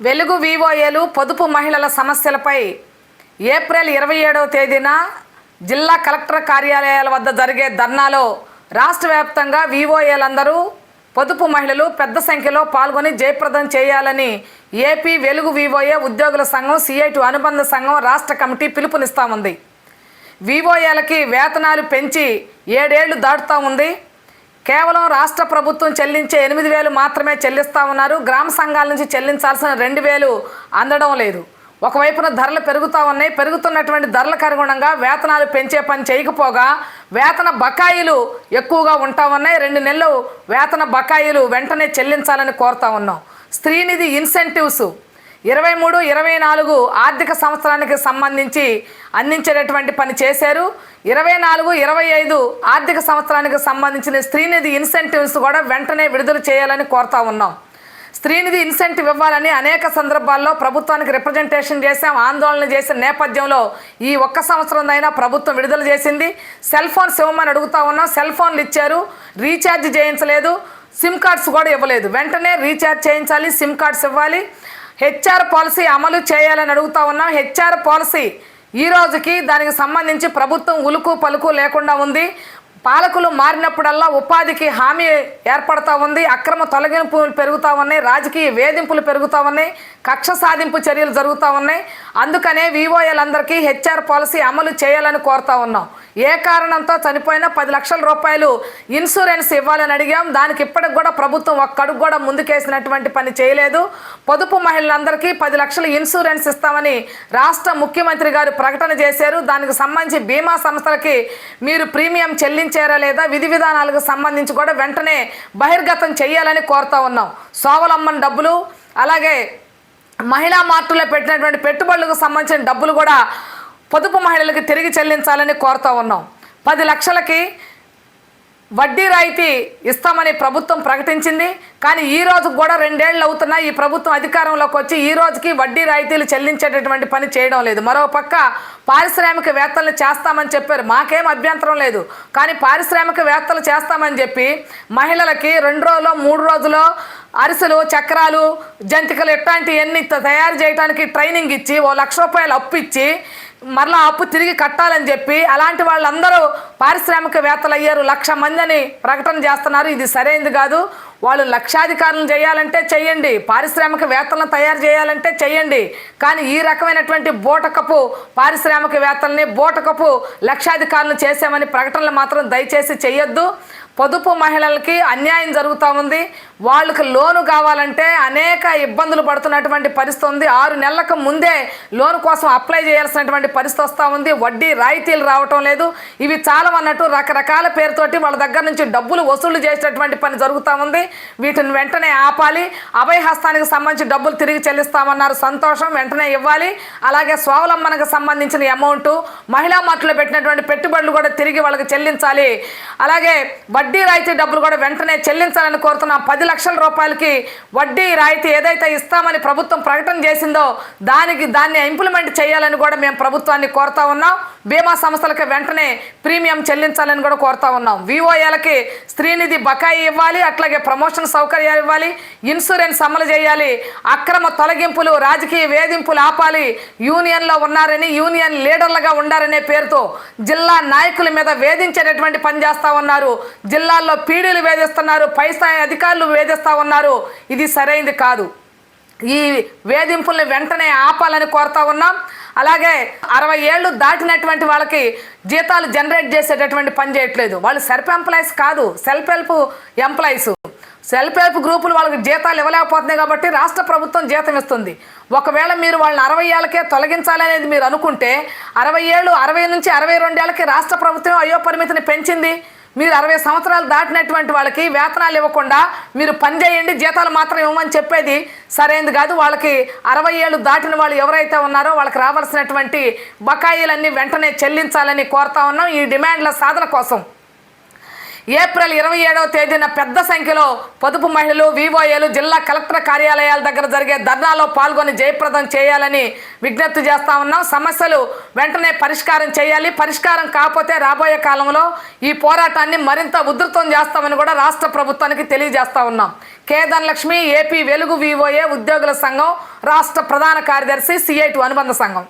వెలుగు వివోఏలు పొదుపు మహిళల సమస్యలపై ఏప్రిల్ 27వ తేదీన జిల్లా కలెక్టర్ కార్యాలయాల వద్ద జరిగే ధర్నాలో రాష్ట్ర వ్యాప్తంగా వివోఏలందరూ పొదుపు మహిళలు పెద్ద సంఖ్యలో పాల్గొని జయప్రదం చేయాలని ఏపీ వెలుగు వివోఏ ఉద్యోగుల సంఘం సిఐటి అనుబంధ సంఘం రాష్ట్ర కమిటీ పిలుపునిస్తా ఉంది. వివోఏలకి వేతనాలు పెంచి 7 ఏళ్లు దాటుతూ ఉంది. కేవలం రాష్ట్ర ప్రభుత్వం చెల్లించే 8,000 మాత్రమే చెల్లిస్తూ ఉన్నారు. గ్రామ సంఘాల నుంచి చెల్లించాల్సిన 2,000 అందడం లేదు. ఒకవైపున ధరలు పెరుగుతూ ఉన్నాయి. పెరుగుతున్నటువంటి ధరలకు అనుగుణంగా వేతనాలు పెంచే పని చేయకపోగా వేతన బకాయిలు ఎక్కువగా ఉంటా ఉన్నాయి. 2 నెలలు వేతన బకాయిలు వెంటనే చెల్లించాలని కోరుతా ఉన్నాం. స్త్రీనిధి ఇన్సెంటివ్స్ 23, 24 ఆర్థిక సంవత్సరానికి సంబంధించి అందించేటటువంటి పని చేశారు. 24, 25 ఆర్థిక సంవత్సరానికి సంబంధించిన స్త్రీనిధి ఇన్సెంటివ్స్ కూడా వెంటనే విడుదల చేయాలని కోరుతా ఉన్నాం. స్త్రీనిధి ఇన్సెంటివ్ ఇవ్వాలని అనేక సందర్భాల్లో ప్రభుత్వానికి రిప్రజెంటేషన్ చేశాం, ఆందోళన చేసిన నేపథ్యంలో ఈ ఒక్క సంవత్సరం అయినా ప్రభుత్వం విడుదల చేసింది. సెల్ ఫోన్స్ ఇవ్వమని అడుగుతా ఉన్నాం. సెల్ ఫోన్లు ఇచ్చారు, రీఛార్జ్ చేయించలేదు, సిమ్ కార్డ్స్ కూడా ఇవ్వలేదు. వెంటనే రీఛార్జ్ చేయించాలి, సిమ్ కార్డ్స్ ఇవ్వాలి. హెచ్ఆర్ పాలసీ అమలు చేయాలని అడుగుతా ఉన్నాం. హెచ్ఆర్ పాలసీ ఈ రోజుకి దానికి సంబంధించి ప్రభుత్వం ఉలుకు పలుకు లేకుండా ఉంది. పాలకులు మారినప్పుడల్లా ఉపాధికి హామీ ఏర్పడతా ఉంది. అక్రమ తొలగింపులు పెరుగుతూ ఉన్నాయి, రాజకీయ వేధింపులు పెరుగుతూ ఉన్నాయి, కక్ష సాధింపు చర్యలు జరుగుతూ ఉన్నాయి. అందుకనే వివోఏలందరికీ హెచ్ఆర్ పాలసీ అమలు చేయాలని కోరుతా ఉన్నాం. ఏ కారణంతో చనిపోయినా 10 లక్షల రూపాయలు ఇన్సూరెన్స్ ఇవ్వాలని అడిగాం. దానికి ఇప్పటికి కూడా ప్రభుత్వం ఒక్కడుగు కూడా ముందుకేసినటువంటి పని చేయలేదు. పొదుపు మహిళలందరికీ 10 లక్షల ఇన్సూరెన్స్ ఇస్తామని రాష్ట్ర ముఖ్యమంత్రి గారు ప్రకటన చేశారు. దానికి సంబంధించి బీమా సంస్థలకి మీరు ప్రీమియం చెల్లించారా లేదా, విధి విధానాలకు సంబంధించి కూడా వెంటనే బహిర్గతం చేయాలని కోరుతా ఉన్నాం. స్వావలంబన డబ్బులు, అలాగే మహిళా మార్టులో పెట్టినటువంటి పెట్టుబడులకు సంబంధించిన డబ్బులు కూడా పొదుపు మహిళలకు తిరిగి చెల్లించాలని కోరుతా ఉన్నాం. 10 లక్షలకి వడ్డీ రాయితీ ఇస్తామని ప్రభుత్వం ప్రకటించింది. కానీ ఈ రోజు కూడా 2 ఏళ్ళు అవుతున్నా ఈ ప్రభుత్వం అధికారంలోకి వచ్చి ఈ రోజుకి వడ్డీ రాయితీలు చెల్లించేటటువంటి పని చేయడం లేదు. మరోపక్క పారిశ్రామికవేత్తలు చేస్తామని చెప్పారు. మాకేం అభ్యంతరం లేదు. కానీ పారిశ్రామికవేత్తలు చేస్తామని చెప్పి మహిళలకి 2 రోజులో 3 రోజులో అరిసెలు, చక్రాలు, జంతికలు ఇట్లాంటివన్నీ తయారు చేయడానికి ట్రైనింగ్ ఇచ్చి 1 లక్ష రూపాయలు అప్పు ఇచ్చి మరలా అప్పు తిరిగి కట్టాలని చెప్పి అలాంటి వాళ్ళందరూ పారిశ్రామికవేత్తలు అయ్యారు. 1,00,000 మంది అని ప్రకటన చేస్తున్నారు. ఇది సరైనది కాదు. వాళ్ళు లక్షాధికారులను చేయాలంటే చెయ్యండి, పారిశ్రామికవేత్తలను తయారు చేయాలంటే చెయ్యండి. కానీ ఈ రకమైనటువంటి బూటకపు పారిశ్రామికవేత్తల్ని, బూటకపు లక్షాధికారులను చేసామని ప్రకటనలు మాత్రం దయచేసి చెయ్యొద్దు. పొదుపు మహిళలకి అన్యాయం జరుగుతూ ఉంది. వాళ్ళకి లోను కావాలంటే అనేక ఇబ్బందులు పడుతున్నటువంటి పరిస్థితి ఉంది. 6 నెలలకు ముందే లోను కోసం అప్లై చేయాల్సినటువంటి పరిస్థితి వస్తూ ఉంది. వడ్డీ రాయితీలు రావటం లేదు. ఇవి చాలా అన్నట్టు రకరకాల పేరుతోటి వాళ్ళ దగ్గర నుంచి డబ్బులు వసూలు చేసేటటువంటి పని జరుగుతూ ఉంది. వీటిని వెంటనే ఆపాలి. అభయహస్తానికి సంబంధించి డబ్బులు తిరిగి చెల్లిస్తామన్నారు, సంతోషం, వెంటనే ఇవ్వాలి. అలాగే స్వావలంబనకు సంబంధించిన అమౌంట్, మహిళా మార్టులో పెట్టినటువంటి పెట్టుబడులు కూడా తిరిగి వాళ్ళకి చెల్లించాలి. అలాగే వడ్డీ రాయితీ డబ్బులు కూడా వెంటనే చెల్లించాలని కోరుతున్నాం. 10 లక్షల రూపాయలకి వడ్డీ రాయితీ ఏదైతే ఇస్తామని ప్రభుత్వం ప్రకటన చేసిందో దాన్ని ఇంప్లిమెంట్ చేయాలని కూడా మేము ప్రభుత్వాన్ని కోరుతా ఉన్నాం. బీమా సంస్థలకి వెంటనే ప్రీమియం చెల్లించాలని కూడా కోరుతా ఉన్నాం. వివోఏలకి స్త్రీనిధి బకాయి ఇవ్వాలి, అట్లాగే ప్రమోషన్ సౌకర్యాలు ఇవ్వాలి, ఇన్సూరెన్స్ అమలు చేయాలి, అక్రమ తొలగింపులు, రాజకీయ వేధింపులు ఆపాలి. యూనియన్లో ఉన్నారని, యూనియన్ లీడర్లుగా ఉండారనే పేరుతో జిల్లా నాయకుల మీద వేధించేటటువంటి పని చేస్తూ ఉన్నారు. జిల్లాల్లో పీడీలు వేధిస్తున్నారు, పై స్థాయి అధికారులు వేధిస్తూ ఉన్నారు. ఇది సరైనది కాదు. ఈ వేధింపుల్ని వెంటనే ఆపాలని కోరుతా ఉన్నాం. అలాగే 60 ఏళ్ళు దాటినటువంటి వాళ్ళకి జీతాలు జనరేట్ చేసేటటువంటి పని చేయట్లేదు. వాళ్ళు సెల్ఫ్ ఎంప్లాయీస్ కాదు, self help employees. Self help గ్రూపులు వాళ్ళకి జీతాలు ఇవ్వలేకపోతున్నాయి కాబట్టి రాష్ట్ర ప్రభుత్వం జీతం ఇస్తుంది. ఒకవేళ మీరు వాళ్ళని 60 ఏళ్ళకే తొలగించాలనేది మీరు అనుకుంటే 60 ఏళ్ళు, 60 నుంచి 62 ఏళ్ళకి రాష్ట్ర ప్రభుత్వం అయ్యో పరిమితిని పెంచింది. మీరు 60 సంవత్సరాలు దాటినటువంటి వాళ్ళకి వేతనాలు ఇవ్వకుండా మీరు పని చేయండి, జీతాలు మాత్రం ఇవ్వమని చెప్పేది సరైనది కాదు. వాళ్ళకి 60 ఏళ్ళు దాటిన వాళ్ళు ఎవరైతే ఉన్నారో వాళ్ళకి రావాల్సినటువంటి బకాయిలన్నీ వెంటనే చెల్లించాలని కోరుతా ఉన్నాం. ఈ డిమాండ్ల సాధన కోసం ఏప్రిల్ 27వ తేదీన పెద్ద సంఖ్యలో పొదుపు మహిళలు వివోఏలు జిల్లా కలెక్టర్ కార్యాలయాల దగ్గర జరిగే ధర్నాలో పాల్గొని జయప్రదం చేయాలని విజ్ఞప్తి చేస్తా ఉన్నాం. సమస్యలు వెంటనే పరిష్కారం చేయాలి. పరిష్కారం కాకపోతే రాబోయే కాలంలో ఈ పోరాటాన్ని మరింత ఉధృతం చేస్తామని కూడా రాష్ట్ర ప్రభుత్వానికి తెలియజేస్తా ఉన్నాం. కె ధనలక్ష్మి, ఏపీ వెలుగు వివోఏ ఉద్యోగుల సంఘం రాష్ట్ర ప్రధాన కార్యదర్శి, CI2 అనుబంధ సంఘం.